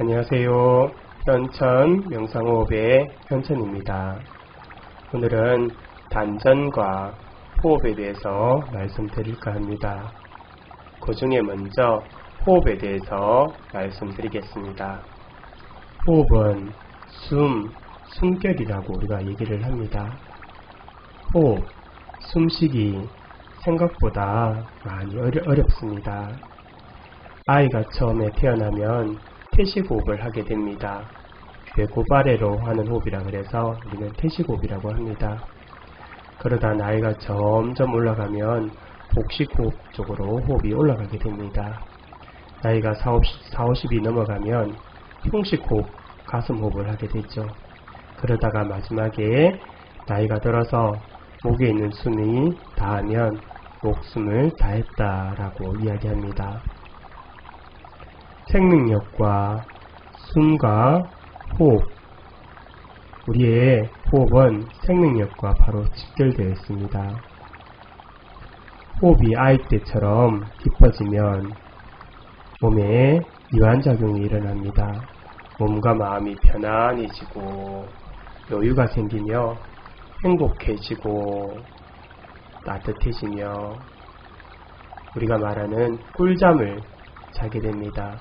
안녕하세요. 현천 명상호흡의 현천입니다. 오늘은 단전과 호흡에 대해서 말씀드릴까 합니다. 그 중에 먼저 호흡에 대해서 말씀드리겠습니다. 호흡은 숨결이라고 우리가 얘기를 합니다. 호흡, 숨쉬기 생각보다 많이 어렵습니다. 아이가 처음에 태어나면 태식호흡을 하게 됩니다. 배꼽 아래로 하는 호흡이라 그래서 우리는 태식호흡이라고 합니다. 그러다 나이가 점점 올라가면 복식호흡 쪽으로 호흡이 올라가게 됩니다. 나이가 40, 50이 넘어가면 흉식호흡, 가슴호흡을 하게 되죠. 그러다가 마지막에 나이가 들어서 목에 있는 숨이 닿으면 목숨을 다했다라고 이야기합니다. 생명력과 숨과 호흡, 우리의 호흡은 생명력과 바로 직결되어 있습니다. 호흡이 아이 때처럼 깊어지면 몸에 이완작용이 일어납니다. 몸과 마음이 편안해지고 여유가 생기며 행복해지고 따뜻해지며 우리가 말하는 꿀잠을 자게 됩니다.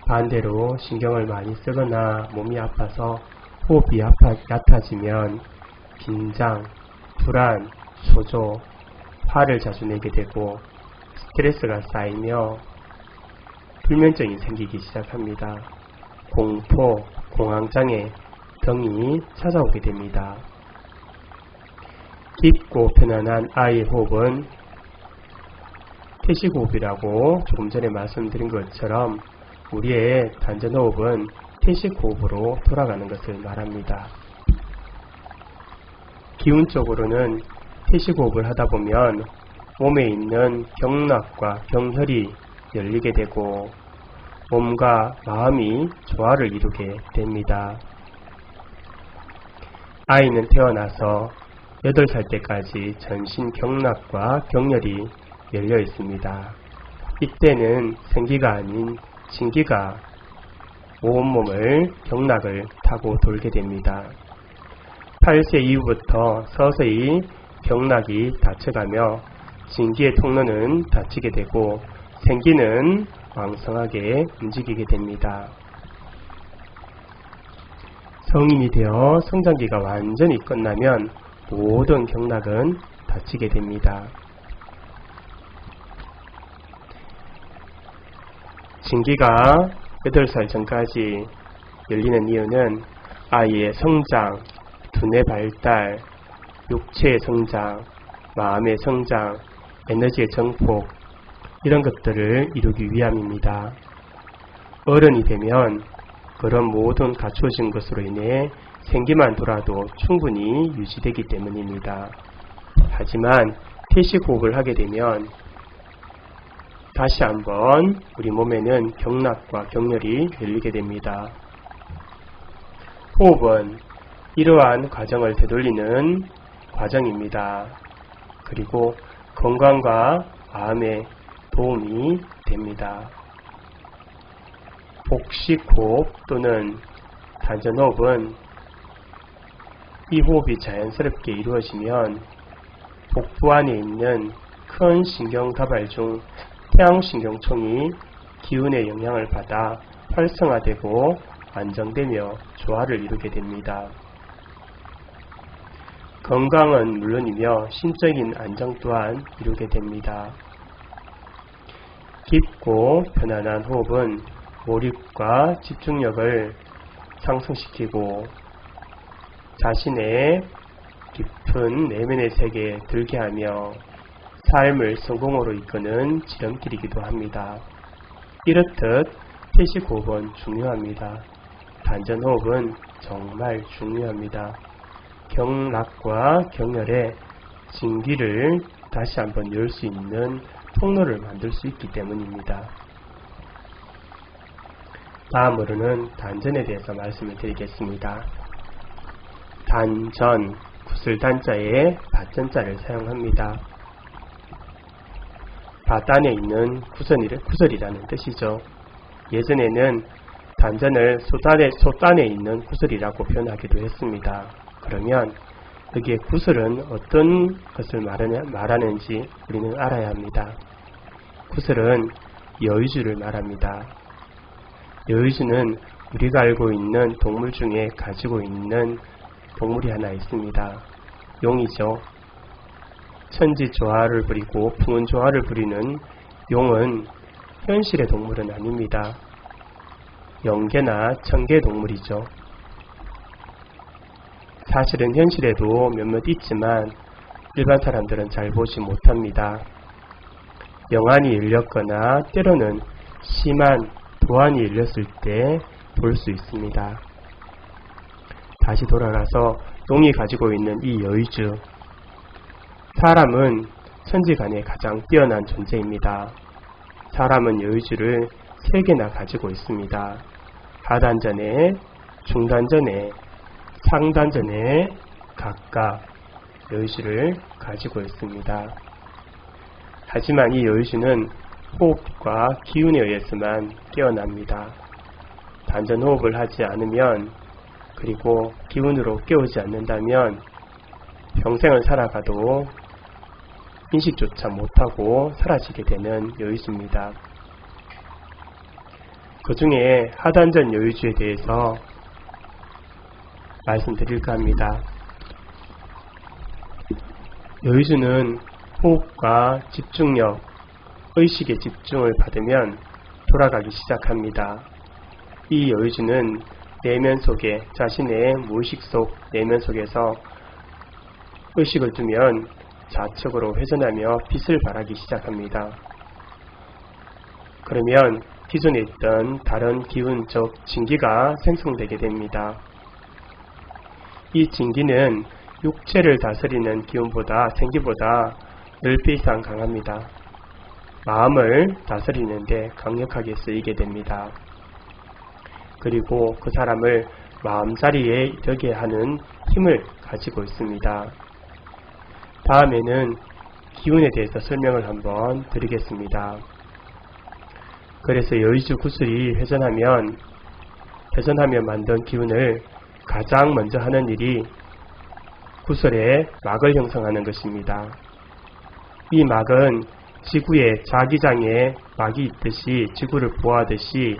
반대로 신경을 많이 쓰거나 몸이 아파서 호흡이 얕아지면 긴장, 불안, 소조, 화를 자주 내게 되고 스트레스가 쌓이며 불면증이 생기기 시작합니다. 공포, 공황장애 등이 찾아오게 됩니다. 깊고 편안한 아이의 호흡은 태식호흡이라고 조금 전에 말씀드린 것처럼 우리의 단전호흡은 태식호흡으로 돌아가는 것을 말합니다. 기운적으로는 태식호흡을 하다 보면 몸에 있는 경락과 경혈이 열리게 되고 몸과 마음이 조화를 이루게 됩니다. 아이는 태어나서 8살 때까지 전신 경락과 경혈이 열려 있습니다. 이때는 생기가 아닌 진기가 온몸을 경락을 타고 돌게 됩니다. 8세 이후부터 서서히 경락이 닫혀가며 진기의 통로는 닫히게 되고 생기는 왕성하게 움직이게 됩니다. 성인이 되어 성장기가 완전히 끝나면 모든 경락은 닫히게 됩니다. 진기가 8살 전까지 열리는 이유는 아이의 성장, 두뇌 발달, 육체의 성장, 마음의 성장, 에너지의 정폭 이런 것들을 이루기 위함입니다. 어른이 되면 그런 모든 갖춰진 것으로 인해 생기만 돌아도 충분히 유지되기 때문입니다. 하지만 태식호흡을 하게 되면 다시 한번 우리 몸에는 경락과 경혈이 열리게 됩니다. 호흡은 이러한 과정을 되돌리는 과정입니다. 그리고 건강과 마음에 도움이 됩니다. 복식호흡 또는 단전호흡은 이 호흡이 자연스럽게 이루어지면 복부 안에 있는 큰 신경다발 중 태양신경총이 기운의 영향을 받아 활성화되고 안정되며 조화를 이루게 됩니다. 건강은 물론이며 심적인 안정 또한 이루게 됩니다. 깊고 편안한 호흡은 몰입과 집중력을 상승시키고 자신의 깊은 내면의 세계에 들게 하며 삶을 성공으로 이끄는 지름길이기도 합니다. 이렇듯 태식호흡은 중요합니다. 단전호흡은 정말 중요합니다. 경락과 경혈의 진기를 다시 한번 열 수 있는 통로를 만들 수 있기 때문입니다. 다음으로는 단전에 대해서 말씀을 드리겠습니다. 단전, 구슬단자에 밭전자를 사용합니다. 밭 안에 있는 구설이라는 뜻이죠. 예전에는 단전을 솥단에 있는 구슬이라고 표현하기도 했습니다. 그러면 여기에 구슬은 어떤 것을 말하는지 우리는 알아야 합니다. 구슬은 여의주를 말합니다. 여의주는 우리가 알고 있는 동물 중에 가지고 있는 동물이 하나 있습니다. 용이죠. 천지조화를 부리고 풍운조화를 부리는 용은 현실의 동물은 아닙니다. 영계나 천계 동물이죠. 사실은 현실에도 몇몇 있지만 일반 사람들은 잘 보지 못합니다. 영안이 열렸거나 때로는 심한 도안이 열렸을 때 볼 수 있습니다. 다시 돌아가서 용이 가지고 있는 이 여의주, 사람은 천지간에 가장 뛰어난 존재입니다. 사람은 여의주를 3개나 가지고 있습니다. 하단전에, 중단전에, 상단전에 각각 여의주를 가지고 있습니다. 하지만 이 여의주는 호흡과 기운에 의해서만 깨어납니다. 단전 호흡을 하지 않으면, 그리고 기운으로 깨우지 않는다면 평생을 살아가도 인식조차 못하고 사라지게 되는 여의주입니다. 그 중에 하단전 여의주에 대해서 말씀드릴까 합니다. 여의주는 호흡과 집중력, 의식의 집중을 받으면 돌아가기 시작합니다. 이 여의주는 내면 속에, 자신의 무의식 속 내면 속에서 의식을 두면 좌측으로 회전하며 빛을 발하기 시작합니다. 그러면 기존에 있던 다른 기운, 즉 진기가 생성되게 됩니다. 이 진기는 육체를 다스리는 기운보다, 생기보다 10배 이상 강합니다. 마음을 다스리는데 강력하게 쓰이게 됩니다. 그리고 그 사람을 마음자리에 이르게 하는 힘을 가지고 있습니다. 다음에는 기운에 대해서 설명을 한번 드리겠습니다. 그래서 여의주 구슬이 회전하며 만든 기운을 가장 먼저 하는 일이 구슬에 막을 형성하는 것입니다. 이 막은 지구의 자기장에 막이 있듯이, 지구를 보호하듯이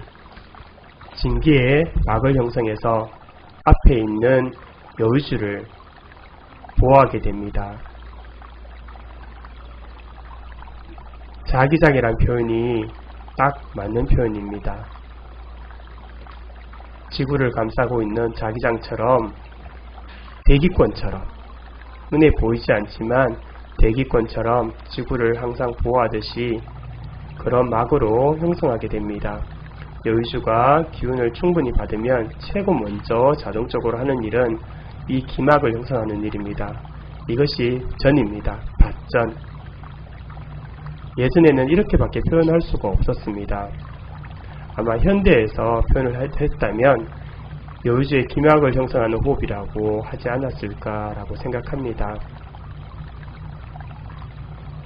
진기에 막을 형성해서 앞에 있는 여의주를 보호하게 됩니다. 자기장이란 표현이 딱 맞는 표현입니다. 지구를 감싸고 있는 자기장처럼, 대기권처럼, 눈에 보이지 않지만 대기권처럼 지구를 항상 보호하듯이 그런 막으로 형성하게 됩니다. 여의주가 기운을 충분히 받으면 최고 먼저 자동적으로 하는 일은 이 기막을 형성하는 일입니다. 이것이 전입니다. 밭전. 예전에는 이렇게밖에 표현할 수가 없었습니다. 아마 현대에서 표현을 했다면 여의주의 기막을 형성하는 호흡이라고 하지 않았을까라고 생각합니다.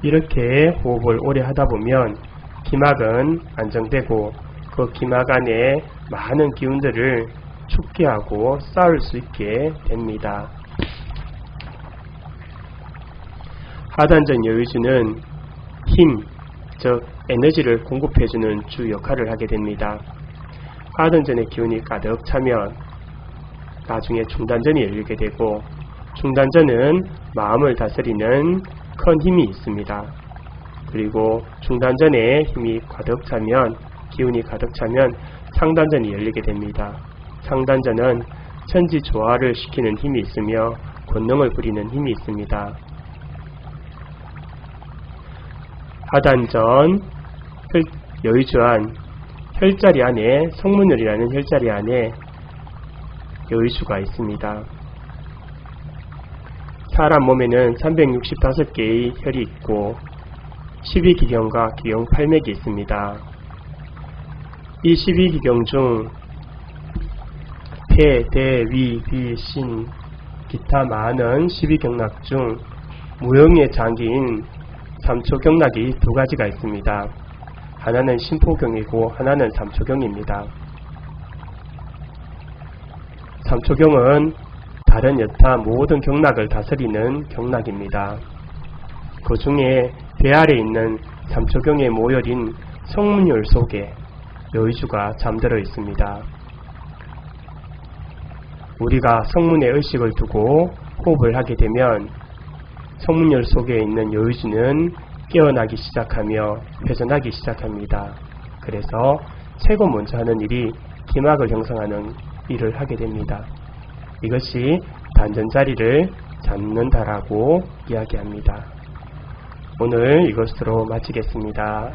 이렇게 호흡을 오래 하다 보면 기막은 안정되고 그 기막 안에 많은 기운들을 축기하고 쌓을 수 있게 됩니다. 하단전 여의주는 힘, 즉 에너지를 공급해주는 주 역할을 하게 됩니다. 하단전의 기운이 가득 차면 나중에 중단전이 열리게 되고, 중단전은 마음을 다스리는 큰 힘이 있습니다. 그리고 중단전에 힘이 가득 차면, 기운이 가득 차면 상단전이 열리게 됩니다. 상단전은 천지조화를 시키는 힘이 있으며 권능을 부리는 힘이 있습니다. 하단전 여의주안, 혈자리 안에, 성문혈이라는 혈자리 안에 여의주가 있습니다. 사람 몸에는 365개의 혈이 있고 12기경과 기경 8맥이 있습니다. 이 12기경 중 폐, 대, 위, 비, 신, 기타 많은 12경락 중 무형의 장기인 삼초경락이 두 가지가 있습니다. 하나는 심포경이고 하나는 삼초경입니다. 삼초경은 다른 여타 모든 경락을 다스리는 경락입니다. 그 중에 배 아래 있는 삼초경의 모열인 성문열 속에 여의주가 잠들어 있습니다. 우리가 성문에 의식을 두고 호흡을 하게 되면 성문열 속에 있는 여의주는 깨어나기 시작하며 회전하기 시작합니다. 그래서 최고 먼저 하는 일이 기막을 형성하는 일을 하게 됩니다. 이것이 단전자리를 잡는다라고 이야기합니다. 오늘 이것으로 마치겠습니다.